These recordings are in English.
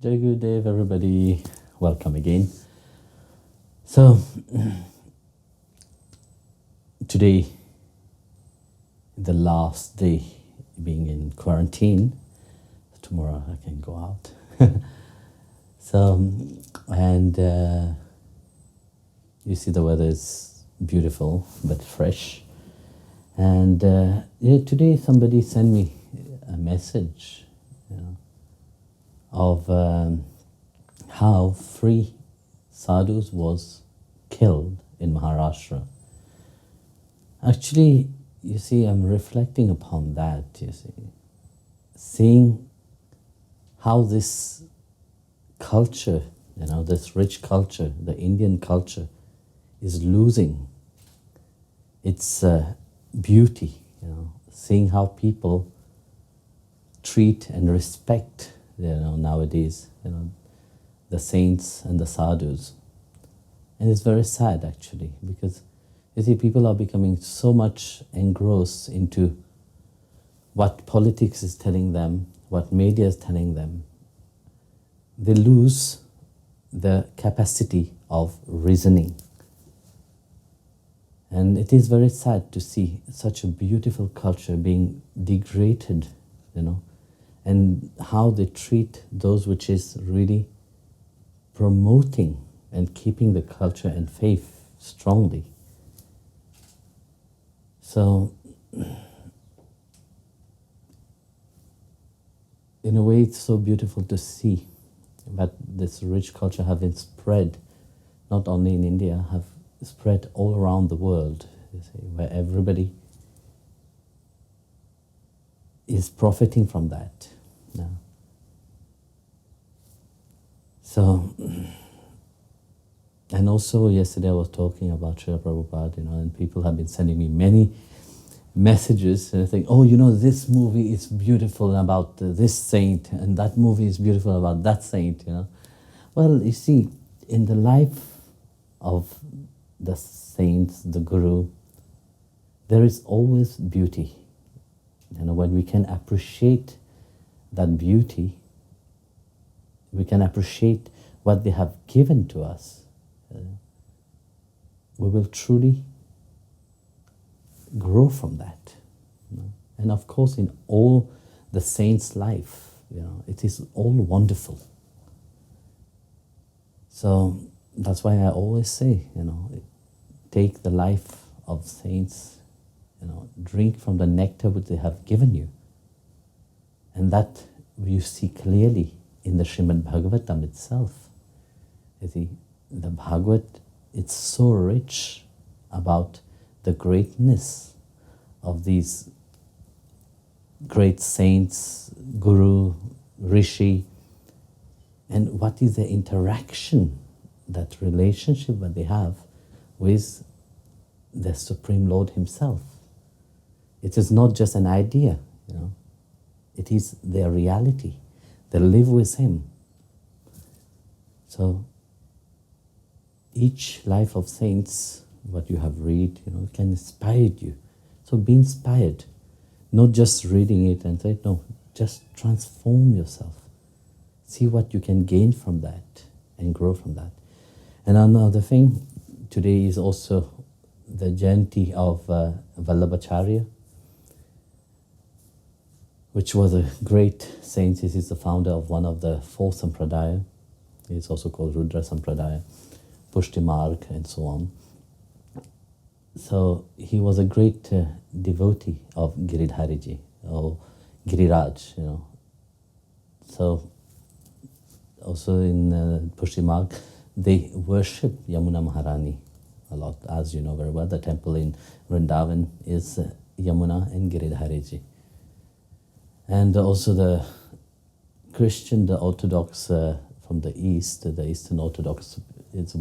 Jai Gurudev, everybody. Welcome again. So, today, the last day being in quarantine. Tomorrow I can go out. So, and you see the weather is beautiful but fresh. And today somebody sent me a message, of how 3 sadhus was killed in Maharashtra. Actually, you see, I'm reflecting upon that, you see, seeing how this culture, this rich culture, the Indian culture, is losing its beauty, seeing how people treat and respect, nowadays, the saints and the sadhus. And it's very sad, actually, because you see, people are becoming so much engrossed into what politics is telling them, what media is telling them. They lose the capacity of reasoning. And it is very sad to see such a beautiful culture being degraded, and how they treat those which is really promoting and keeping the culture and faith strongly. So, in a way, it's so beautiful to see that this rich culture have been spread, not only in India, have spread all around the world, you see, where everybody is profiting from that now. So, and also yesterday I was talking about Srila Prabhupada, and people have been sending me many messages and saying, oh, this movie is beautiful about this saint, and that movie is beautiful about that saint, Well, you see, in the life of the saints, the Guru, there is always beauty. When we can appreciate that beauty, we can appreciate what they have given to us, we will truly grow from that. And of course, in all the saints' life, it is all wonderful. So that's why I always say, take the life of saints, drink from the nectar which they have given you. And that you see clearly in the Srimad Bhagavatam itself. You see, the Bhagavat, it's so rich about the greatness of these great saints, Guru, Rishi, and what is the interaction, that relationship that they have with the Supreme Lord Himself. It is not just an idea, it is their reality. They live with Him. So each life of saints, what you have read, can inspire you. So be inspired, not just reading it and say, no, just transform yourself. See what you can gain from that and grow from that. And another thing, today is also the Jayanti of Vallabhacharya, which was a great saint. He is the founder of one of the 4 Sampradaya. He is also called Rudra Sampradaya, Pushti Marg, and so on. So he was a great devotee of Giridhariji, or Giriraj, So also in Pushti Marg, they worship Yamuna Maharani a lot. As you know very well, the temple in Vrindavan is Yamuna and Giridhariji. And also the Christian, the Orthodox from the East, the Eastern Orthodox, it's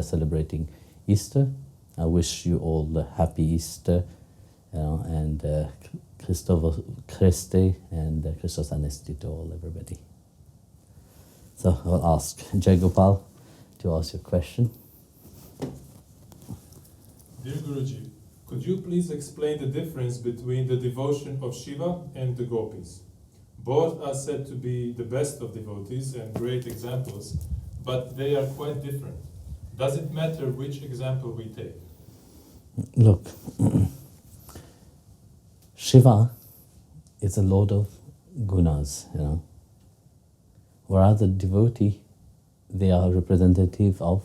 celebrating Easter. I wish you all a happy Easter, and Christos Christi and Christos Anesti to all, everybody. So I'll ask Jai Gopal to ask your question. Dear Guruji, could you please explain the difference between the devotion of Shiva and the Gopis? Both are said to be the best of devotees and great examples, but they are quite different. Does it matter which example we take? Look, Shiva is a lord of gunas, whereas the devotee, they are representative of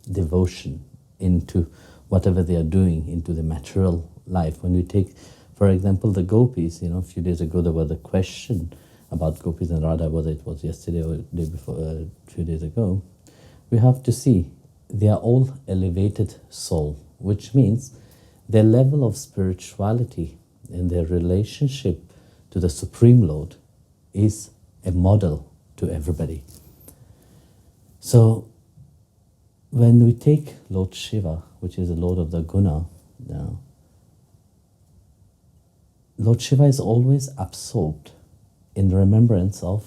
devotion into whatever they are doing, into the material life. When we take, for example, the Gopis, a few days ago there was a question about Gopis and Radha, whether it was yesterday or the day before, a few days ago. We have to see they are all elevated soul, which means their level of spirituality and their relationship to the Supreme Lord is a model to everybody. So when we take Lord Shiva, which is the Lord of the Guna, Lord Shiva is always absorbed in remembrance of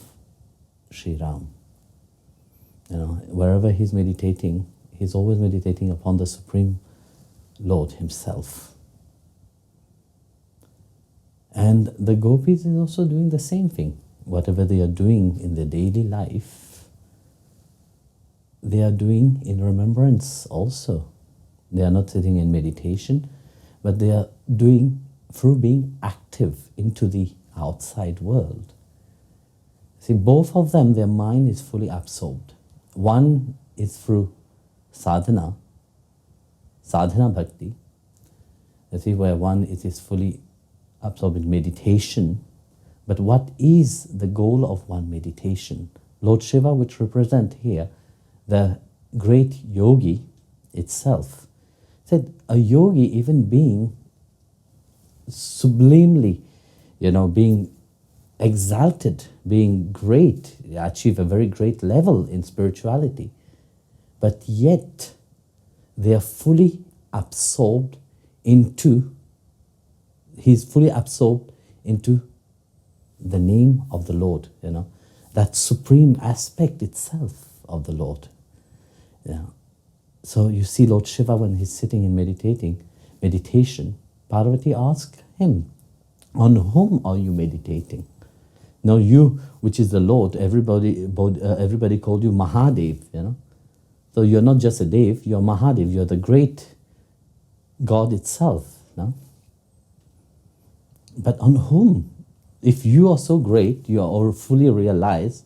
Sri Ram. Wherever he's meditating, he's always meditating upon the Supreme Lord himself. And the Gopis is also doing the same thing. Whatever they are doing in their daily life, they are doing in remembrance also. They are not sitting in meditation, but they are doing through being active into the outside world. See, both of them, their mind is fully absorbed. One is through sadhana bhakti. You see, where one is fully absorbed in meditation. But what is the goal of one meditation? Lord Shiva, which represent here the great yogi itself, said a yogi, even being sublimely, being exalted, being great, achieve a very great level in spirituality, but yet they are fully absorbed into, he's fully absorbed into the name of the Lord, that supreme aspect itself of the Lord. So you see Lord Shiva, when he's sitting in meditation, Parvati asked him, on whom are you meditating? Now you, which is the Lord, everybody called you Mahadev, So you're not just a Dev, you're Mahadev, you're the great God itself. But on whom? If you are so great, you are fully realized,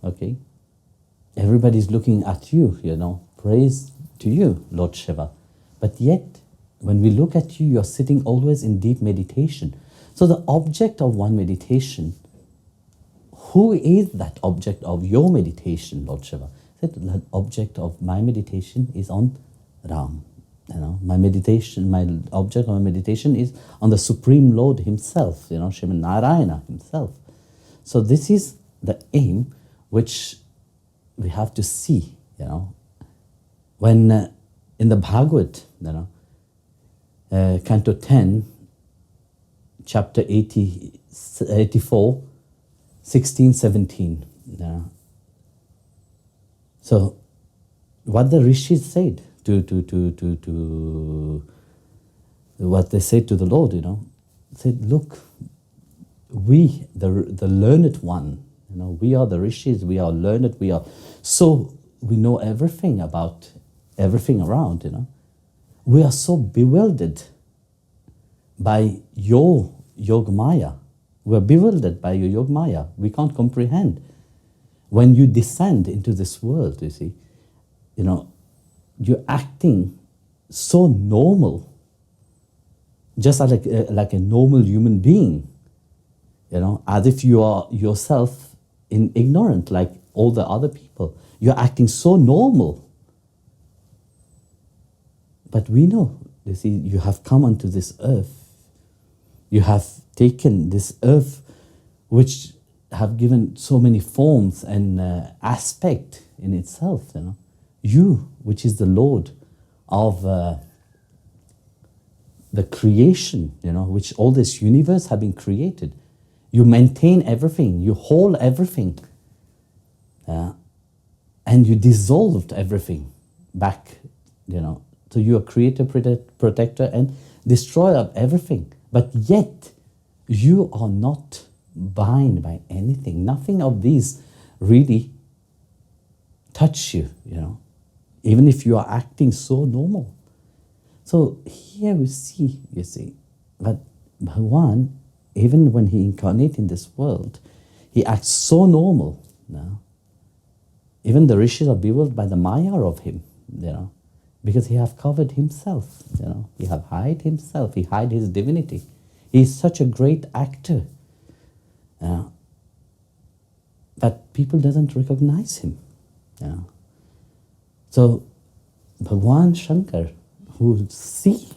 okay, everybody's looking at you, praise to you, Lord Shiva. But yet, when we look at you, you're sitting always in deep meditation. So the object of one meditation, who is that object of your meditation, Lord Shiva? The object of my meditation is on Ram. My object of my meditation is on the Supreme Lord himself, Sriman Narayana himself. So this is the aim which we have to see, When in the Bhagavad, Canto 10, chapter 84, 16, 17. So what the rishis said to what they said to the Lord, said, look, we, the learned one, we are the rishis, we are learned, we know everything about everything around, We are so bewildered by your Yogamaya. We are bewildered by your Yogamaya. We can't comprehend. When you descend into this world, you see, you're acting so normal, just like a normal human being, as if you are yourself ignorant like all the other people. You're acting so normal. But we know, you see, you have come onto this earth. You have taken this earth, which have given so many forms and aspect in itself, You, which is the Lord of the creation, which all this universe have been created. You maintain everything, you hold everything, and you dissolved everything back, So you are creator, protector, and destroyer of everything. But yet, you are not bound by anything. Nothing of these really touch you, even if you are acting so normal. So here we see, that Bhagavan, even when he incarnates in this world, he acts so normal. Even the rishis are bewildered by the maya of him, because he have covered himself, he have hide himself, he hide his divinity. He is such a great actor that people doesn't recognize him. So Bhagwan Shankar, who see,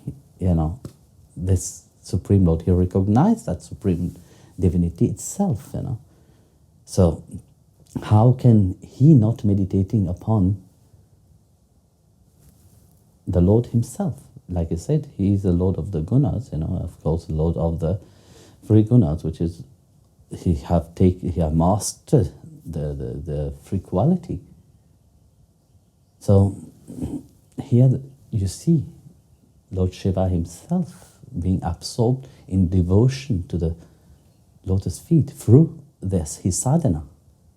this Supreme Lord, he recognized that Supreme Divinity itself, So how can he not meditating upon the Lord himself? Like I said, he is the Lord of the gunas, of course, the Lord of the three gunas, which is he have mastered the free quality. So here you see Lord Shiva himself being absorbed in devotion to the lotus feet through his sadhana.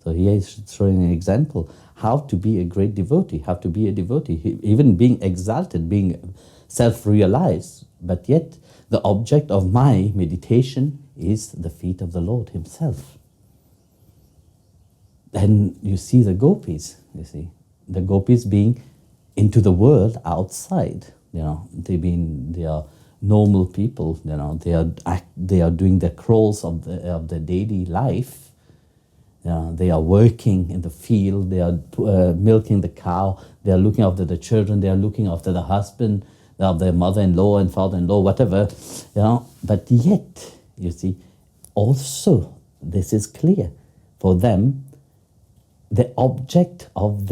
So here he's showing an example how to be a great devotee, how to be a devotee, even being exalted, being self-realized, but yet the object of my meditation is the feet of the Lord himself. Then you see the Gopis, the Gopis being into the world outside, they are normal people, they are doing the chores of the daily life. They are working in the field, they are milking the cow, they are looking after the children, they are looking after the husband, of their mother-in-law and father-in-law, whatever, But yet, you see, also this is clear for them. The object of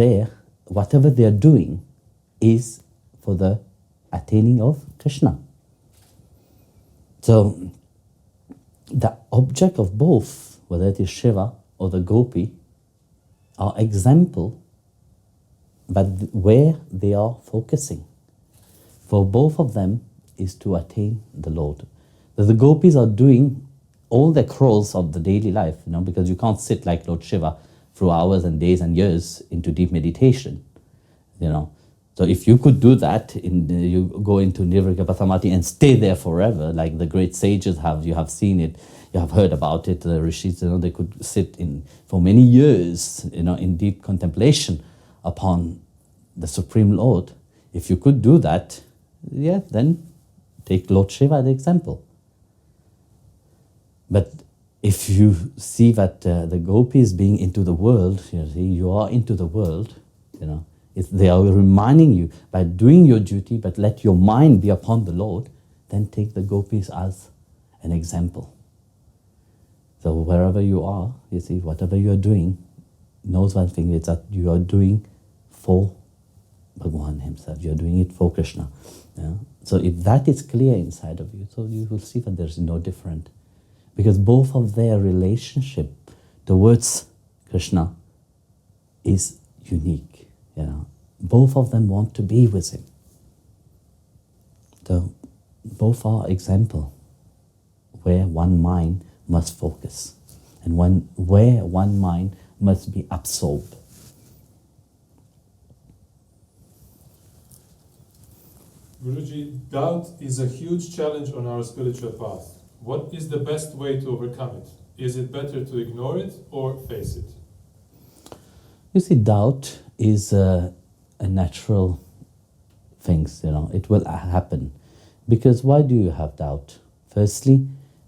whatever they are doing is for the attaining of Krishna. So the object of both, whether it is Shiva or the Gopi, are example, but where they are focusing. For both of them is to attain the Lord. The Gopis are doing all the chores of the daily life, because you can't sit like Lord Shiva through hours and days and years into deep meditation, So if you could do that, you go into Nirvikalpa Samadhi and stay there forever, like the great sages have. You have seen it, you have heard about it. The rishis, they could sit for many years, in deep contemplation upon the Supreme Lord. If you could do that, then take Lord Shiva as an example. But if you see that the Gopis being into the world, you are into the world, they are reminding you by doing your duty, but let your mind be upon the Lord, then take the Gopis as an example. So wherever you are, whatever you are doing, knows one thing, is that you are doing for Bhagwan himself, you are doing it for Krishna. So if that is clear inside of you, so you will see that there is no different. Because both of their relationship towards Krishna is unique. Both of them want to be with him. So both are example where one mind must focus and where one mind must be absorbed. Guruji, doubt is a huge challenge on our spiritual path. What is the best way to overcome it? Is it better to ignore it or face it? You see, doubt is a natural thing, it will happen. Because why do you have doubt? Firstly,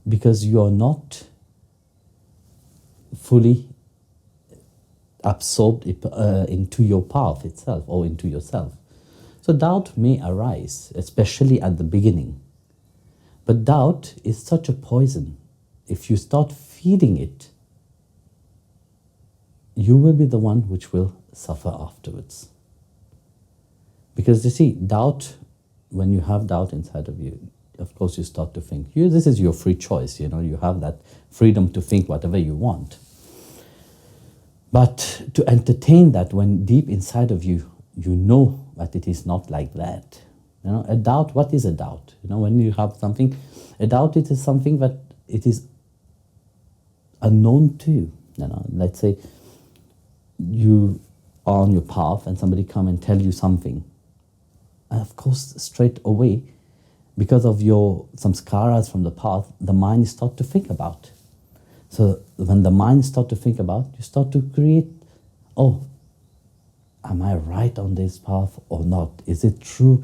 because you are not fully absorbed into your path itself or into yourself. So doubt may arise, especially at the beginning. But doubt is such a poison. If you start feeding it, you will be the one which will suffer afterwards. Because you see, doubt, when you have doubt inside of you, of course you start to think. This is your free choice, you have that freedom to think whatever you want. But to entertain that when deep inside of you, you know that it is not like that. A doubt, what is a doubt? When you have something, a doubt, it is something that it is unknown to you. You know, let's say you are on your path and somebody come and tell you something. And of course, straight away, because of your samskaras from the path, the mind starts to think about. So when the mind starts to think about, you start to create, oh, am I right on this path or not? Is it true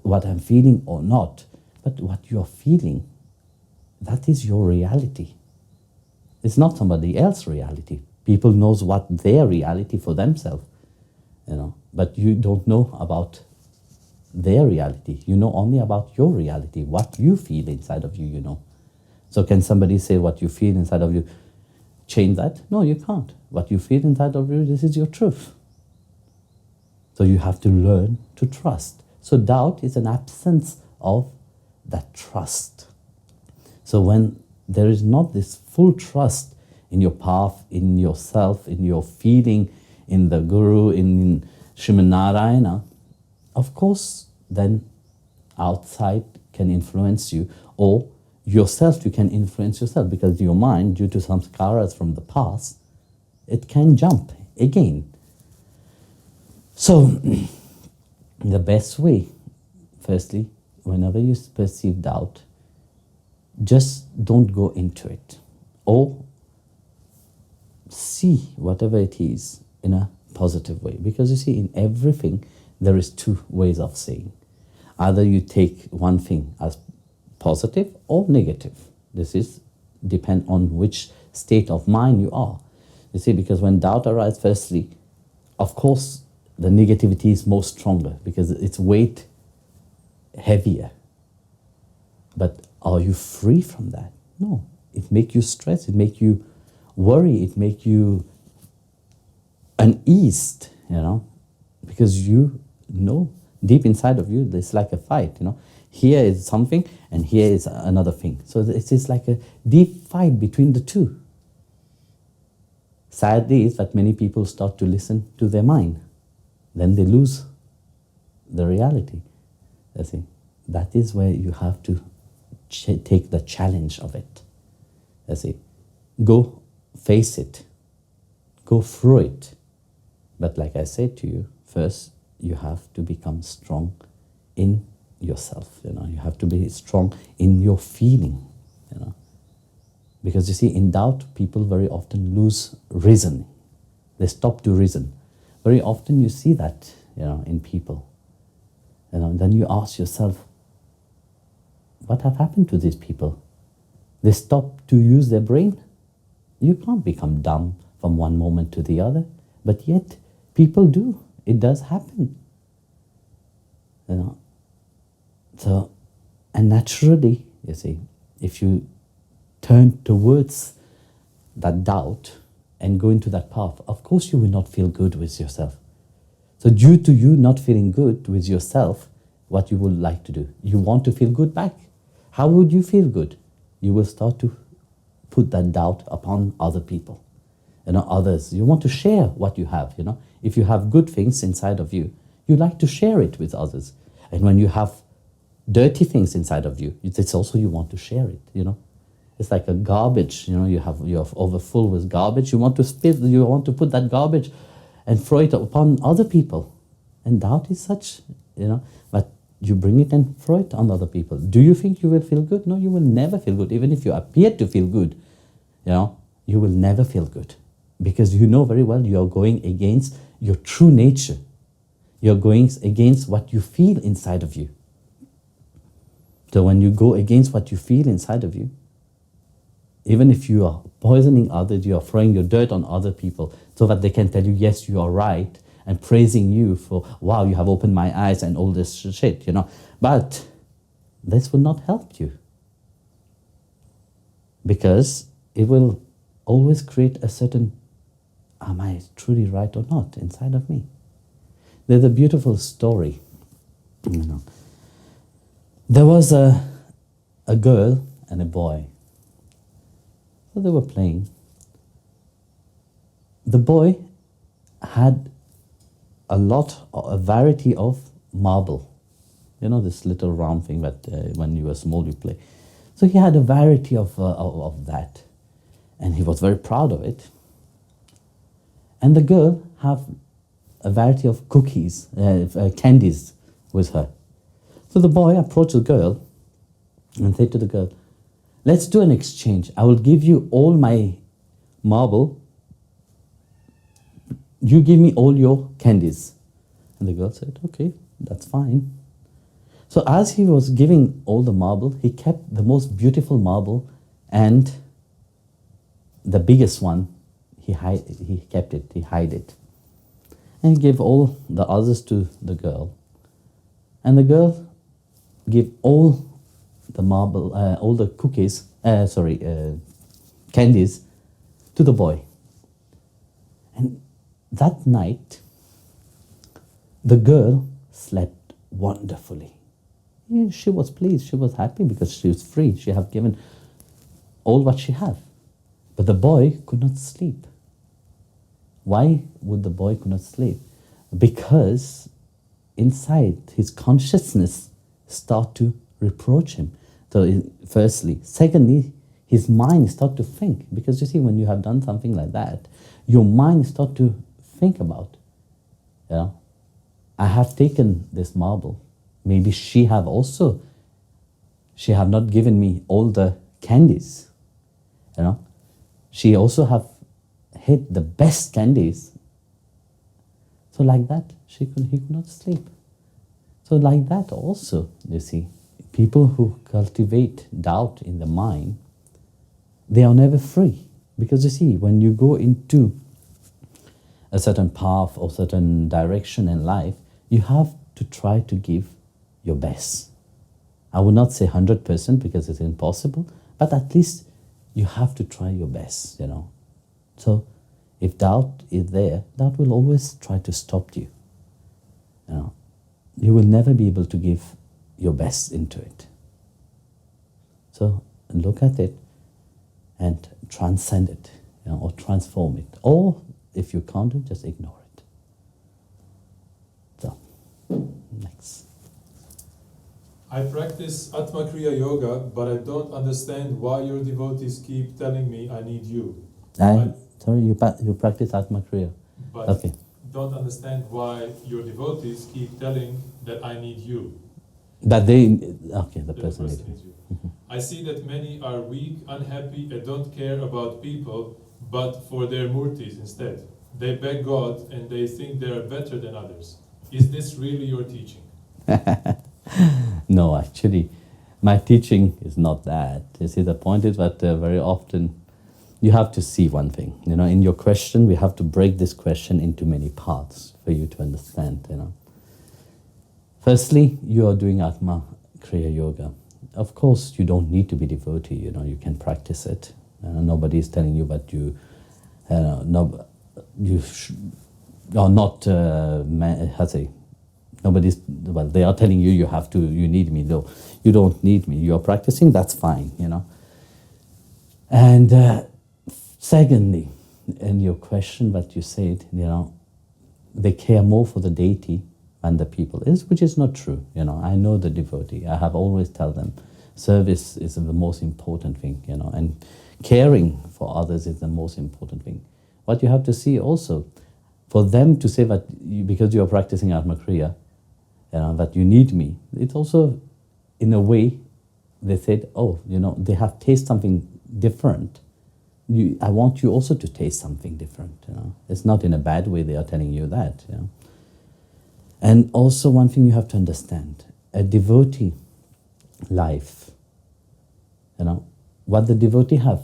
what I'm feeling or not? But what you're feeling, that is your reality. It's not somebody else's reality. People knows what their reality for themselves, you know, but you don't know about their reality. You know only about your reality, what you feel inside of you, you know. So can somebody say what you feel inside of you, change that? No, you can't. What you feel inside of you, this is your truth. So you have to learn to trust. So doubt is an absence of that trust. So when there is not this full trust in your path, in yourself, in your feeling, in the Guru, in Srimad Narayana, of course, then outside can influence you, or yourself, you can influence yourself, because your mind, due to some samskaras from the past, it can jump again. So, the best way, firstly, whenever you perceive doubt, just don't go into it, or see whatever it is in a positive way. Because you see, in everything, there is two ways of saying. Either you take one thing as positive or negative. This is depend on which state of mind you are. You see, because when doubt arises, firstly, of course, the negativity is more stronger because its weight heavier. But are you free from that? No. It makes you stress, it makes you worry, it makes you uneased, you know, because you know deep inside of you, it's like a fight, you know. Here is something and here is another thing. So it is like a deep fight between the two. Sadly is that many people start to listen to their mind. Then they lose the reality. You see, that is where you have to take the challenge of it. You see, go face it, go through it. But like I said to you, first you have to become strong in yourself. You know, you have to be strong in your feeling. You know, because you see, in doubt, people very often lose reason. They stop to reason. Very often you see that, you know, in people. You know, then you ask yourself, what have happened to these people? They stop to use their brain. You can't become dumb from one moment to the other, but yet people do. It does happen. You know. So, and naturally, you see, if you turn towards that doubt and go into that path, of course you will not feel good with yourself. So due to you not feeling good with yourself, what you would like to do? You want to feel good back. How would you feel good? You will start to put that doubt upon other people, you know, others. You want to share what you have, you know. If you have good things inside of you, you like to share it with others. And when you have dirty things inside of you, it's also you want to share it, you know. It's like a garbage, you know, you're overfull with garbage. You want to spit, you want to put that garbage and throw it upon other people. And doubt is such, you know, but you bring it and throw it on other people. Do you think you will feel good? No, you will never feel good. Even if you appear to feel good, you know, you will never feel good. Because you know very well you are going against your true nature. You're going against what you feel inside of you. So when you go against what you feel inside of you, even if you are poisoning others, you are throwing your dirt on other people so that they can tell you, yes, you are right, and praising you for, wow, you have opened my eyes and all this shit, you know. But this will not help you. Because it will always create a certain, am I truly right or not, inside of me. There's a beautiful story, you know. There was a girl and a boy. So they were playing. The boy had a variety of marble. You know, this little round thing that when you were small you play. So he had a variety of that. And he was very proud of it. And the girl have a variety of cookies, candies with her. So the boy approached the girl and said to the girl, let's do an exchange. I will give you all my marble. You give me all your candies. And the girl said, okay, that's fine. So as he was giving all the marble, he kept the most beautiful marble and the biggest one, he kept it, he hid it. And he gave all the others to the girl. And the girl gave all the marble, all the cookies, candies to the boy. And that night, the girl slept wonderfully. Yeah, she was pleased, she was happy because she was free. She had given all what she had. But the boy could not sleep. Why would the boy could not sleep? Because inside his consciousness start to reproach him. So firstly. Secondly, his mind start to think. Because you see, when you have done something like that, your mind start to think about, you know, I have taken this marble. Maybe she have not given me all the candies, you know. She also have hid the best candies. So like that, he could not sleep. So like that also, you see, people who cultivate doubt in the mind, they are never free. Because you see, when you go into a certain path or certain direction in life, you have to try to give your best. I would not say 100% because it's impossible, but at least you have to try your best, you know. So if doubt is there, doubt will always try to stop you. You know, you will never be able to give your best into it. So look at it and transcend it, you know, or transform it. Or if you can't do it, just ignore it. So, next. I practice Atma Kriya Yoga, but I don't understand why your devotees keep telling me I need you. Sorry, you practice Atma Kriya. But okay. Don't understand why your devotees keep telling that I need you. That the person needs you. I see that many are weak, unhappy, and don't care about people, but for their murtis instead. They beg God and they think they are better than others. Is this really your teaching? No, actually, my teaching is not that. You see, the point is that very often you have to see one thing. You know, in your question, we have to break this question into many parts for you to understand, you know. Firstly, you are doing Atma Kriya Yoga. Of course, you don't need to be devotee, you know, you can practice it. Nobody is telling you that you are not, they are telling you you need me. No, you don't need me. You are practicing, that's fine, you know. And secondly, in your question that you said, you know, they care more for the deity than the people, which is not true. You know, I know the devotee. I have always tell them, service is the most important thing, you know, and caring for others is the most important thing. What you have to see also, for them to say that because you are practicing Atma Kriya, that you need me, it's also, in a way, they said, oh, you know, they have tasted something different. I want you also to taste something different, you know. It's not in a bad way they are telling you that, you know. And also one thing you have to understand, a devotee life, you know, what the devotee have,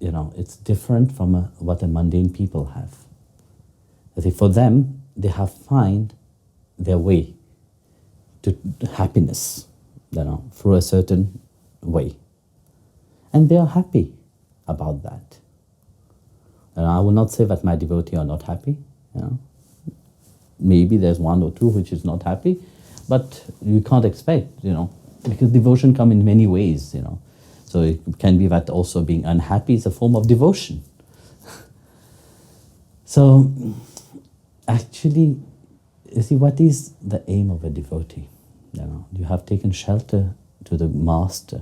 you know, it's different from what a mundane people have. I think for them, they have find their way to happiness, you know, through a certain way. And they are happy about that. And I will not say that my devotee are not happy, you know. Maybe there's one or two which is not happy, but you can't expect, you know, because devotion comes in many ways, you know. So it can be that also being unhappy is a form of devotion. So actually, you see, what is the aim of a devotee? You know, you have taken shelter to the master.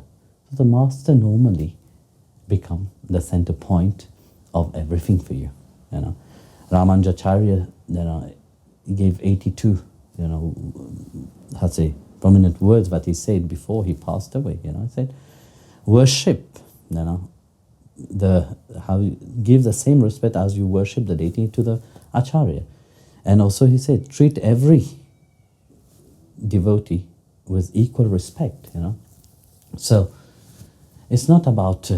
So the master normally become the center point of everything for you. You know, Ramanujacharya, he gave 82, how to say, prominent words that he said before he passed away. He said, worship, give the same respect as you worship the deity to the acharya. And also he said, treat every devotee with equal respect, So it's not about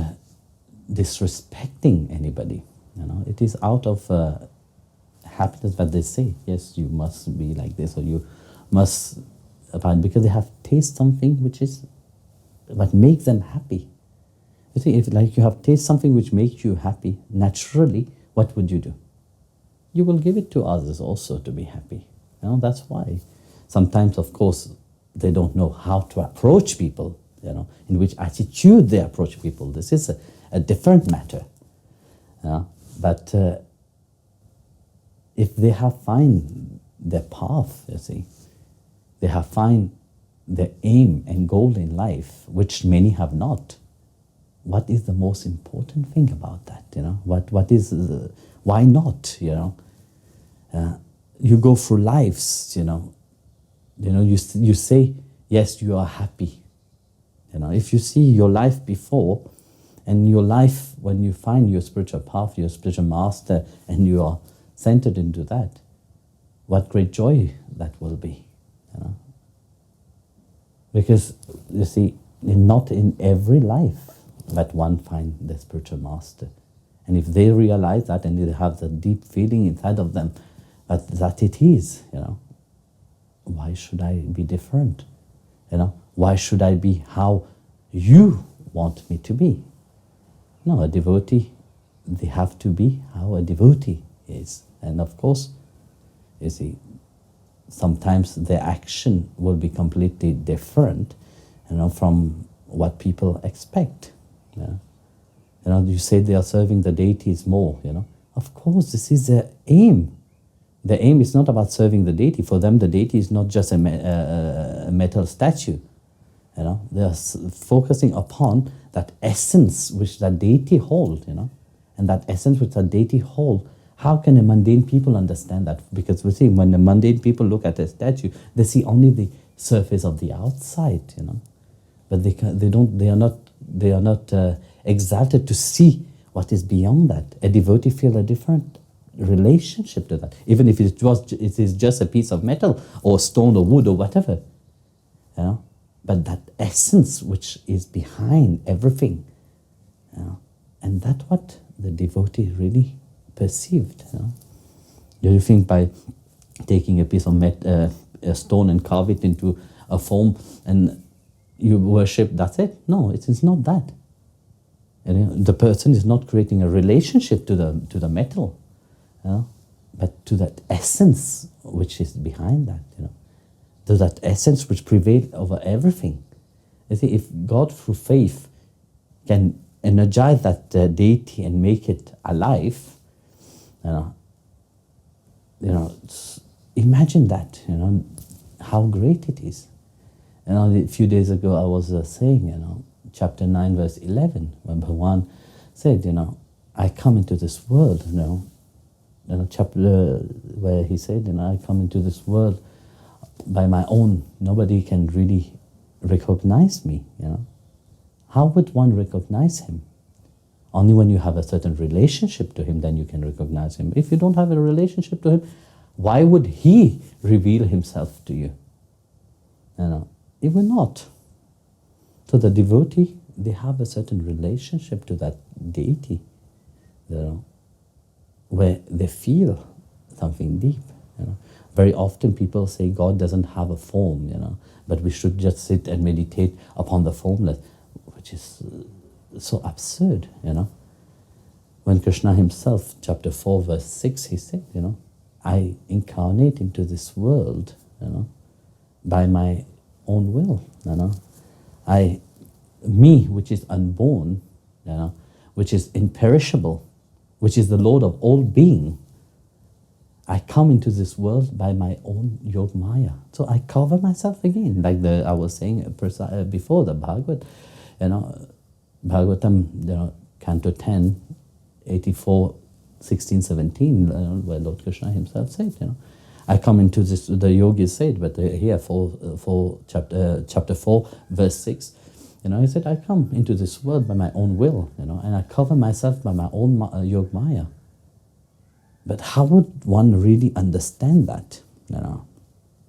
disrespecting anybody, It is out of happiness that they say, yes, you must be like this, or you must, because they have tasted something what makes them happy. You see, if like you have tasted something which makes you happy, naturally, what would you do? You will give it to others also to be happy. That's why sometimes, of course, they don't know how to approach people, in which attitude they approach people. This is a different matter. But if they have find their path, you see, they have find their aim and goal in life, which many have not. What is the most important thing about that? What is why not? You go through lives. You say yes, you are happy. If you see your life before, and your life when you find your spiritual path, your spiritual master, and you are centered into that, what great joy that will be. Because you see, not in every life that one finds the spiritual master. And if they realize that and they have the deep feeling inside of them that it is, why should I be different? Why should I be how you want me to be? No, a devotee, they have to be how a devotee is. And of course, you see, sometimes their action will be completely different, from what people expect. You say they are serving the deities more, Of course, this is their aim. The aim is not about serving the deity. For them, the deity is not just a metal statue. They are focusing upon that essence which that deity holds, And that essence which that deity holds, how can a mundane people understand that? Because we see, when the mundane people look at a statue, they see only the surface of the outside, But they are not exalted to see what is beyond that. A devotee feels a different relationship to that, even if it is just a piece of metal or stone or wood or whatever, But that essence which is behind everything, and that's what the devotee really perceived. Do you think by taking a piece of a stone and carve it into a form and you worship, that's it? No, it is not that. The person is not creating a relationship to the metal, but to that essence which is behind that, to that essence which prevails over everything. You see, if God through faith can energize that deity and make it alive, imagine that, how great it is. A few days ago I was saying, chapter 9, verse 11, when Bhagavan said, I come into this world, chapter where he said, I come into this world by my own, nobody can really recognize me, How would one recognize him? Only when you have a certain relationship to him, then you can recognize him. If you don't have a relationship to him, why would he reveal himself to you? He will not. So the devotee, they have a certain relationship to that deity, where they feel something deep. Very often people say God doesn't have a form, but we should just sit and meditate upon the formless, which is so absurd, When Krishna himself, chapter 4, verse 6, he said, I incarnate into this world, by my own will, me, which is unborn, which is imperishable, which is the Lord of all being, I come into this world by my own Yog Maya. So I cover myself again, like I was saying before, the Bhagavad, Bhagavatam, Canto 10, 84, 16, 17, where Lord Krishna himself said, I come into this, the yogis said, but here, chapter 4, verse 6, he said, I come into this world by my own will, and I cover myself by my own yog maya. But how would one really understand that?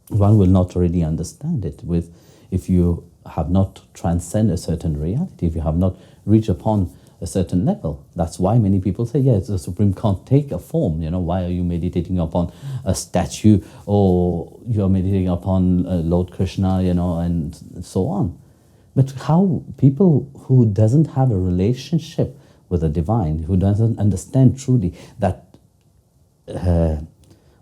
One will not really understand it if you have not transcended a certain reality, if you have not reached upon a certain level. That's why many people say, yes, the Supreme can't take a form. Why are you meditating upon a statue, or you're meditating upon Lord Krishna, and so on. But how people who doesn't have a relationship with the divine, who doesn't understand truly that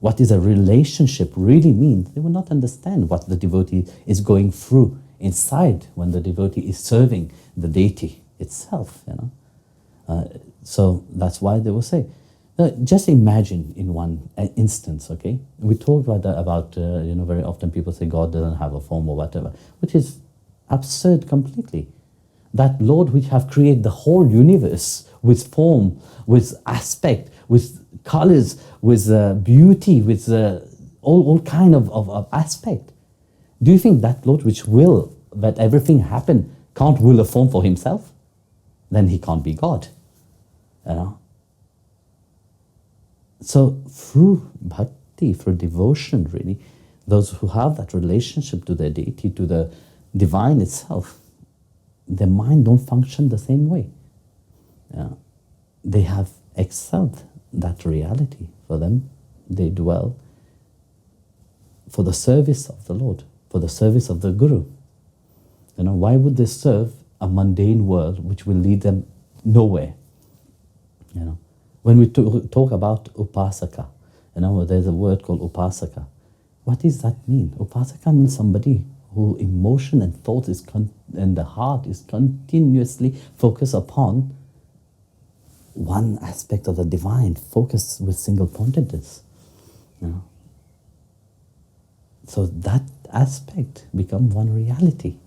what is a relationship really means, they will not understand what the devotee is going through inside when the devotee is serving the deity itself. So that's why they will say, just imagine in one instance, okay? We talk about very often people say God doesn't have a form or whatever, which is absurd completely. That Lord which have created the whole universe with form, with aspect, with colors, with beauty, with all kind of aspect. Do you think that Lord which will that everything happen can't will a form for himself? Then he can't be God. So through bhakti, through devotion really, those who have that relationship to their deity, to the divine itself, their mind don't function the same way. They have excelled that reality. For them, they dwell for the service of the Lord, for the service of the Guru. Why would they serve a mundane world which will lead them nowhere? When we talk about upasaka, there's a word called upasaka. What does that mean? Upasaka means somebody who emotion and thought and the heart is continuously focused upon one aspect of the divine, focused with single pointedness. So that aspect becomes one reality.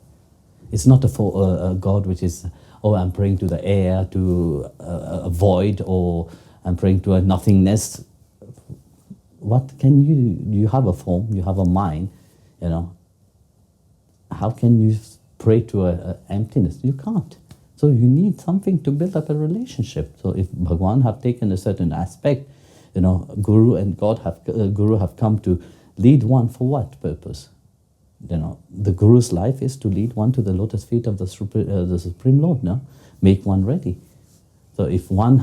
It's not a God which is, I'm praying to the air, to a void, or I'm praying to a nothingness. What can you have a form, you have a mind, How can you pray to an emptiness? You can't. So you need something to build up a relationship. So if Bhagwan have taken a certain aspect, Guru and God Guru have come to lead one for what purpose? The Guru's life is to lead one to the lotus feet of the Supreme Lord, make one ready. So if one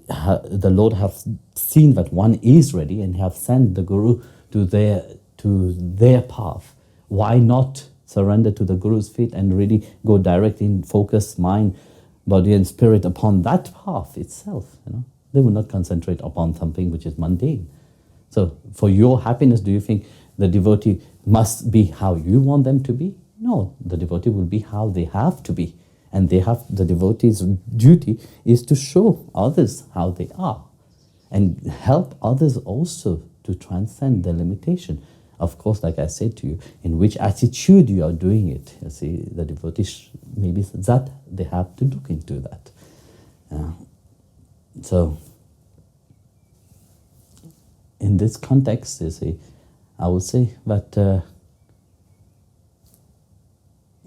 the Lord have seen that one is ready and have sent the Guru to their path, why not surrender to the Guru's feet and really go directly in focus mind, body and spirit upon that path itself? They will not concentrate upon something which is mundane. So for your happiness, do you think the devotee must be how you want them to be? No, the devotee will be how they have to be. And the devotee's duty is to show others how they are and help others also to transcend their limitation. Of course, like I said to you, in which attitude you are doing it. You see, the devotees, maybe that they have to look into that. So, in this context, you see, I would say that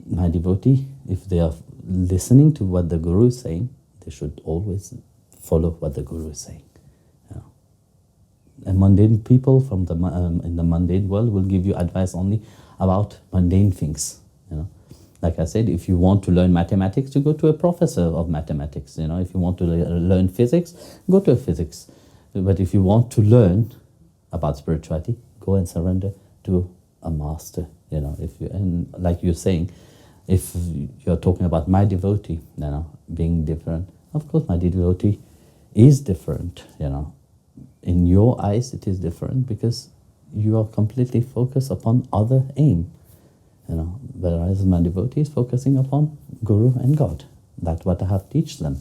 my devotee, if they are listening to what the Guru is saying, they should always follow what the Guru is saying. And mundane people from in the mundane world will give you advice only about mundane things. Like I said, if you want to learn mathematics, you go to a professor of mathematics. If you want to learn physics, go to a physics. But if you want to learn about spirituality, go and surrender to a master. And like you're saying, if you're talking about my devotee, being different, of course my devotee is different. In your eyes, it is different because you are completely focused upon other aim. Whereas my devotee is focusing upon Guru and God. That's what I have teach them.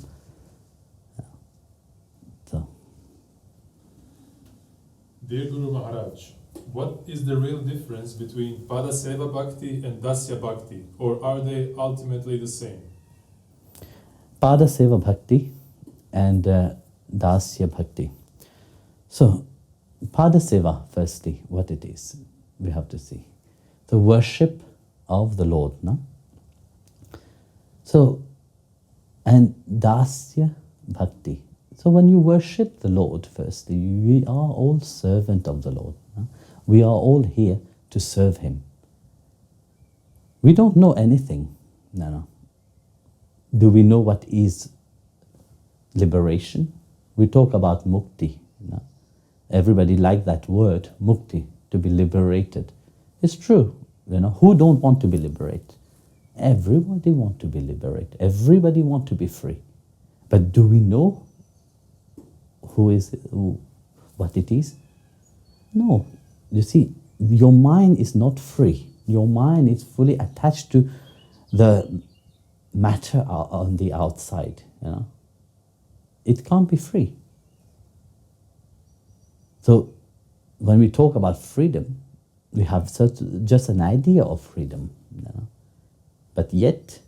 So. Dear Guru Maharaj, what is the real difference between Padaseva Bhakti and Dasya Bhakti, or are they ultimately the same? Padaseva Bhakti and Dasya Bhakti. So, Padaseva, firstly, what it is, we have to see. The worship of the Lord, no? So, and Dasya Bhakti. So when you worship the Lord, firstly, we are all servant of the Lord. No? We are all here to serve Him. We don't know anything. No. Do we know what is liberation? We talk about mukti. No? Everybody like that word, mukti, to be liberated. It's true. Who don't want to be liberated? Everybody want to be liberated. Everybody want to be free. But do we know what it is? No. You see, your mind is not free. Your mind is fully attached to the matter on the outside. It can't be free. So when we talk about freedom, we have just an idea of freedom. But yet,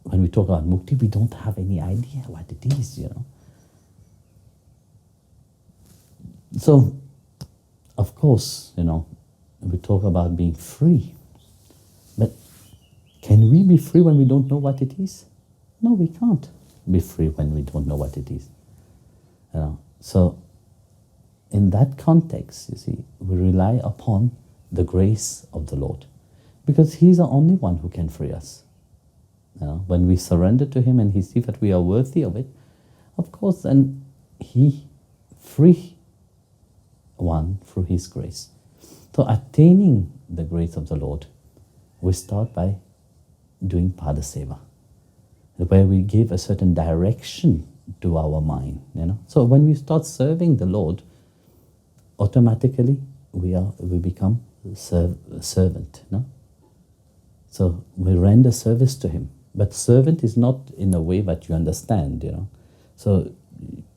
when we talk about mukti, we don't have any idea what it is. So, of course, we talk about being free. But can we be free when we don't know what it is? No, we can't be free when we don't know what it is. So, in that context, you see, we rely upon the grace of the Lord, because He's the only one who can free us. When we surrender to Him and He sees that we are worthy of it, of course, then He free one through His grace. So attaining the grace of the Lord, we start by doing Padaseva, where we give a certain direction to our mind. So when we start serving the Lord, automatically we become servant. So we render service to Him. But servant is not in a way that you understand. So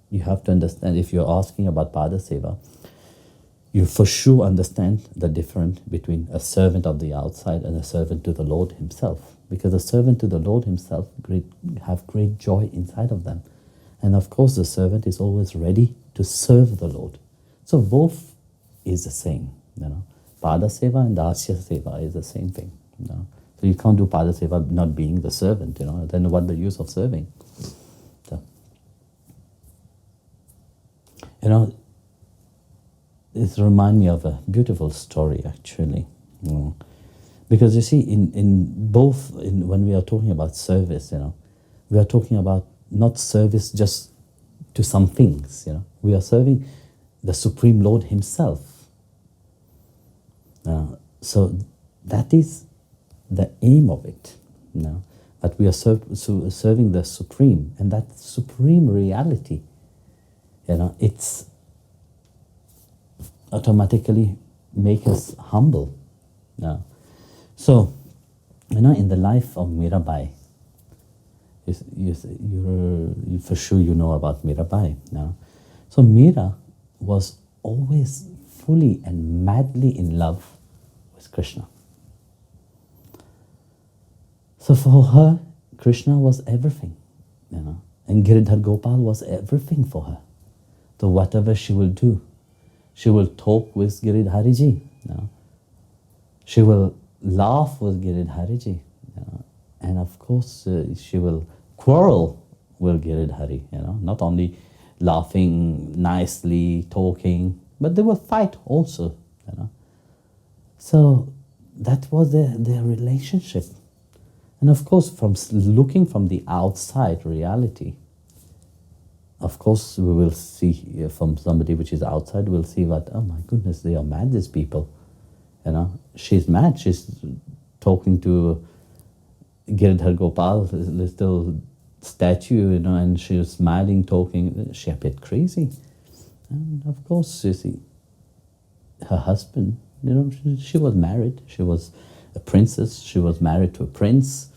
you have to understand, if you're asking about Padaseva, you for sure understand the difference between a servant of the outside and a servant to the Lord Himself. Because a servant to the Lord Himself have great joy inside of them. And of course the servant is always ready to serve the Lord. So both is the same. Padaseva and Dasya Seva is the same thing. So you can't do Padaseva not being the servant. Then what the use of serving? So, it reminds me of a beautiful story, actually. Because you see, when we are talking about service, we are talking about not service just to some things. We are serving the Supreme Lord Himself. So that is the aim of it. That we are serving the Supreme, and that Supreme reality, it's automatically make us humble. So, in the life of Mirabai, you for sure you know about Mirabai. So Mira was always fully and madly in love with Krishna. So for her, Krishna was everything, and Giridhar Gopal was everything for her. So whatever she will do, she will talk with Giridhariji. She will laugh with Giridhariji. And of course, she will quarrel with Giridhari. Not only laughing nicely, talking, but they will fight also. So that was their relationship. And of course, from looking from the outside reality, of course, we will see from somebody which is outside, we'll see that, oh my goodness, they are mad, these people. She's mad. She's talking to Giridhar Gopal, this little statue, and she was smiling, talking. She a bit crazy. And of course, you see, her husband, she was married. She was a princess. She was married to a prince.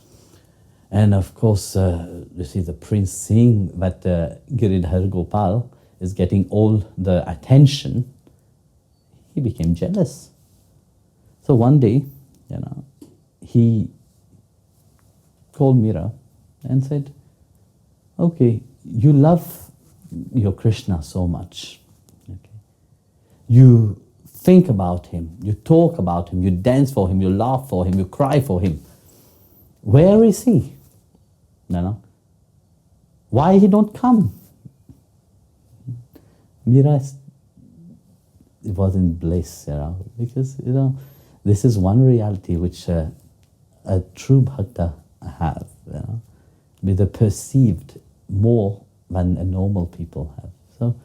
And of course, you see, the prince seeing that Giridhar Gopal is getting all the attention, he became jealous. So one day, he called Mira and said, okay, you love your Krishna so much. Okay? You think about him, you talk about him, you dance for him, you laugh for him, you cry for him. Where is he? You know? Why he don't come? Mira was in bliss, you know, because, you know, this is one reality which a true bhakta have, you know, with a perceived more than a normal people have. So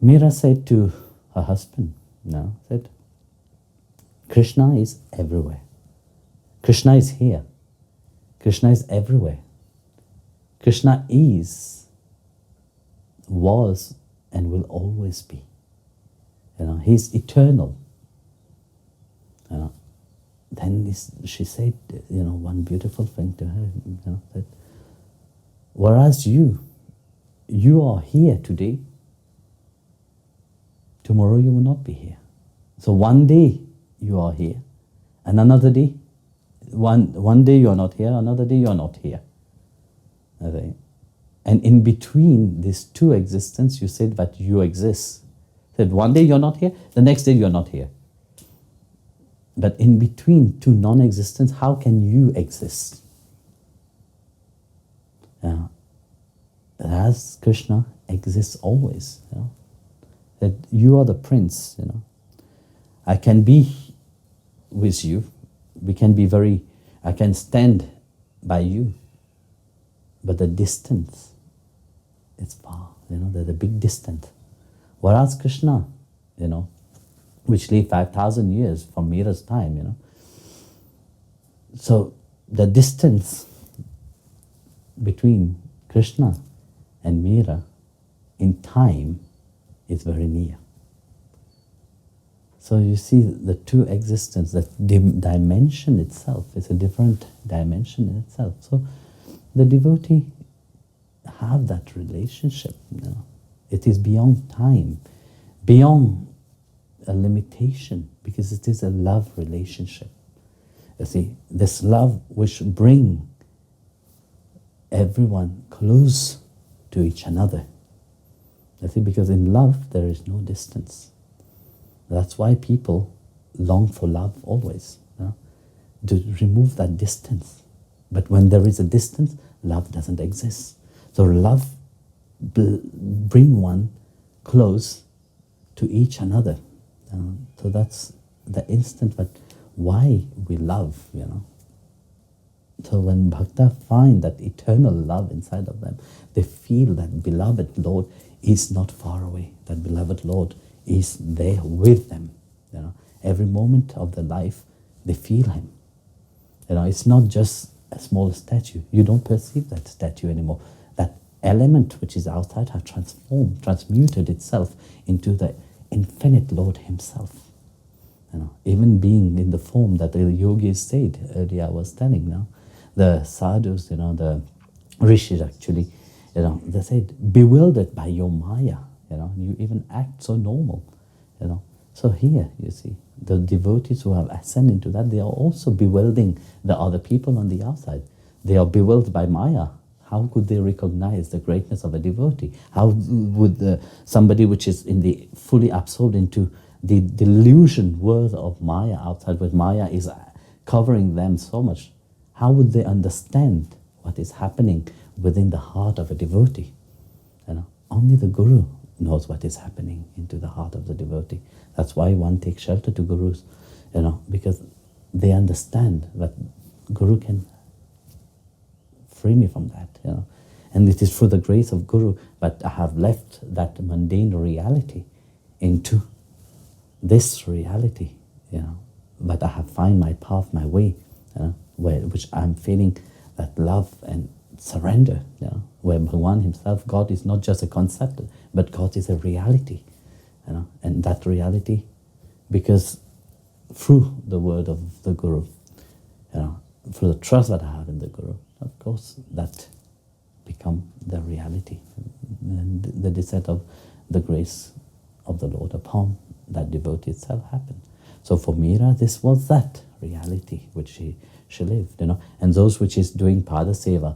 Mira said to her husband, you know, said, Krishna is everywhere. Krishna is here. Krishna is everywhere. Krishna is, was, and will always be. You know, he's eternal. You know, then she said, you know, one beautiful thing to her, you know, that whereas you are here today, tomorrow you will not be here. So one day you are here, and another day, one day you are not here, another day you are not here. Okay? And in between these two existences, you said that you exist. That one day you're not here, the next day you're not here. But in between two non-existence, how can you exist? As Krishna exists always, you know, that you are the prince, you know. I can be with you, we can be I can stand by you, but the distance is far, you know, there's a big distance. Whereas Krishna, you know, which lived 5,000 years from Mira's time, you know. So the distance between Krishna and Mira in time is very near. So you see the two existence, the dimension itself is a different dimension in itself. So the devotee have that relationship, you know. It is beyond time, beyond a limitation, because it is a love relationship. You see, this love which bring everyone close to each other. You see, because in love there is no distance. That's why people long for love always, you know, to remove that distance. But when there is a distance, love doesn't exist. So love bring one close to each other. So that's the instant that why we love, you know. So when bhakta find that eternal love inside of them, they feel that beloved Lord is not far away. That beloved Lord is there with them. You know, every moment of their life, they feel him. You know, it's not just a small statue. You don't perceive that statue anymore. That element which is outside has transmuted itself into the infinite Lord himself. You know, even being in the form that the yogis said earlier, I was telling now, the sadhus, you know, the rishis actually, you know, they said, bewildered by your maya, you know, you even act so normal, you know. So here, you see, the devotees who have ascended into that, they are also bewildering the other people on the outside. They are bewildered by maya. How could they recognize the greatness of a devotee? How would somebody which is fully absorbed into the delusion world of maya outside, where maya is covering them so much, how would they understand what is happening within the heart of a devotee? You know, only the guru knows what is happening into the heart of the devotee. That's why one takes shelter to gurus, you know, because they understand that guru can free me from that, you know. And it is through the grace of guru that I have left that mundane reality into this reality, you know. But I have found my path, my way, you know, which I'm feeling that love and surrender, you know, where Bhagavan himself, God is not just a concept, but God is a reality, you know. And that reality, because through the word of the Guru, you know, through the trust that I have in the Guru, of course, that become the reality and the descent of the grace of the Lord upon that devotee itself happened. So for Mira, this was that reality which she lived, you know. And those which is doing Padaseva,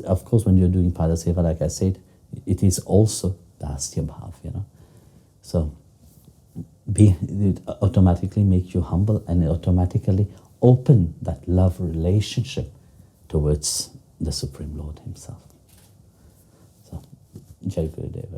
of course, when you're doing Padaseva, like I said, it is also Dasya Bhav, you know. So it automatically make you humble, and it automatically open that love relationship towards the Supreme Lord Himself. So, Jai Gurudeva.